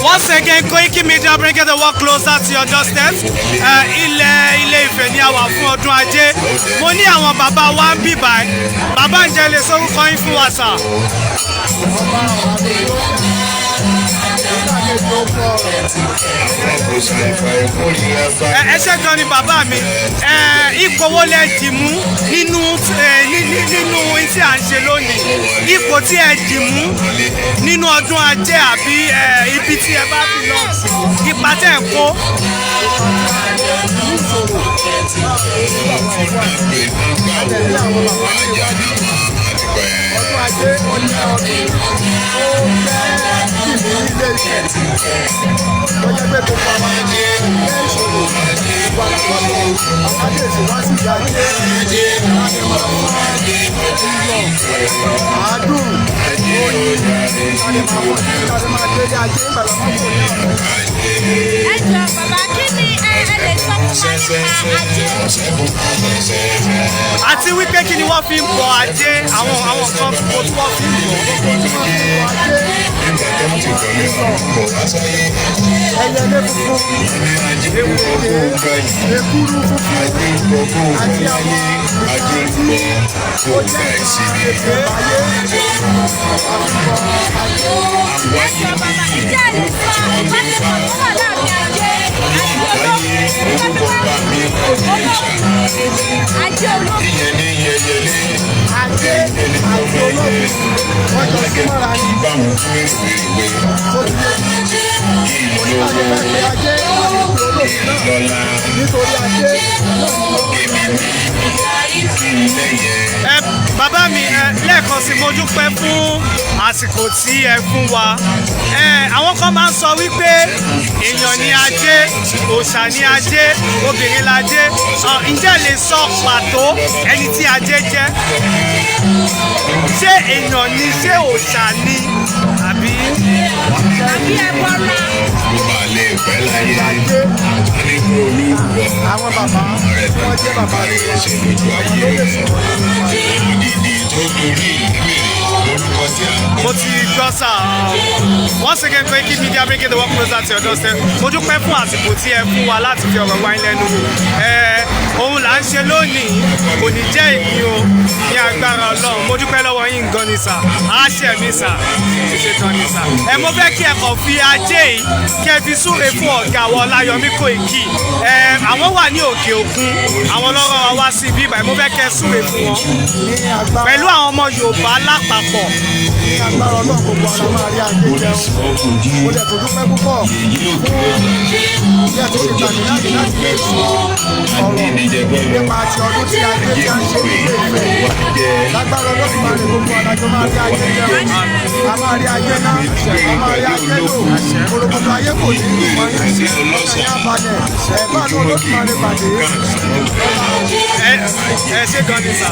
Once again, Koiki Media bringing the work closer to your doorstep. Ilé Ifẹ̀ ni a wà fún ọdún Ajé. Mo ní àwọn bàbá wa ń bí báyìí. Bàbá ǹjẹ́ lè sọ orúkọ yín fún wa sà? Ẹ ṣé gan ni bàbá mi. Ipò wo lẹ dì mú nínú tí à ń ṣe lónìí? Ipò tí ẹ dì mú nínú ọdún Ajé àbí ibi tí ẹ bá fi lọ ipa tẹ̀ ń kó. Ọdún Ajé ọdún ó jẹ́ ìlú ilé Ifẹ̀ tó jẹ́ pé gbogbo àwọn ilé ìṣòro wà lọ́wọ́ àwọn àjèjì wá sí ìyá Ajé àádùn oyin káde máa délé Ajé ìgbàlá máa ń bọ̀ ní ọ̀rọ̀. Ẹ jọ̀ọ́ bàbá kí ni ẹ lè sọ fún wa nípa Ajé? Àti wípé kí ni wọ́n fi ń bọ Ajé àwọn kan kò tí wọ́n fi ń bọ. Ẹyẹlé funfun, ekuru funfun, àti àwọn ó jẹ́ ìṣèlú ayé. Ẹ jọ̀ọ́ bàbá ìjà lè sọ ìbáṣepọ̀ tó wà láàrin Ajé àti olókùn. Ajé olókùn wọ́n jọ sí mọ́ra ní. Ajé olókùn náà nítorí Ajé bàbá mi lẹ́ẹ̀kan sí mo dúpẹ́ fún àsìkò tí ẹ fún wa. Àwọn kan máa ń sọ wípé èèyàn ni Ajé, òòṣà ni Ajé, obìnrin l'Ajé. Ǹjẹ́ lè sọ pàtó ẹni tí Ajé jẹ́? Ṣé èèyàn ni, ṣé òòṣà ni àbí ẹbọra? àwọn bàbá wọ́n jẹ́ bàbá rẹ̀ àwọn ló lè mo ti gbọ́ sà. Once again, Koiki Media bringing the work closer to your doorstep. Mo dúpẹ́ fún àsìkò tí ẹ fún wa láti fi ọ̀rọ̀ wá yín lẹ́nu wò. Ohun là ń ṣe lónìí kò ní jẹ́ ìpín o ní agbára Ọlọ́run. Mo dúpẹ́ lọ́wọ́ yín gan ni sà. Àṣẹ mi sà. Ṣe tán ni sà. Mo fẹ́ kí ẹ kàn fi Ajé yìí kí ẹ fi súre fún ọ̀gá wa Ọláyọmí Koiki. Àwọn wà ní òkè òkun. Àwọn lọ́rọ̀ wa wá sí ibi ìbàyìí. Mo fẹ́ kẹ́ súre fún wọn. Pẹ̀lú àwọn ọmọ Yorùbá lápapọ̀. ní agbára Ọlọ́run gbogbo ara máa rí Ajé jẹun. Mo dẹ̀ tó dúpẹ́ púpọ̀ fún ìyá tó ṣe gbàgbé láti lè sọ ọ̀rọ̀ nípa ti ọdún tí Ajé tí a ń ṣe ní ilé Ifẹ̀. Lágbára Ọlọ́run máa rí gbogbo adájọ́ máa rí Ajé jẹun. A máa rí Ajé náà, a máa rí Ajé lò. Olùkọ́tù ayé kò ní ìlú wáyé. Ọ̀sẹ̀ ní abalẹ̀, ẹ̀gbọ́n Olódùmarè pàdé. Ẹ ṣé gan ni sà.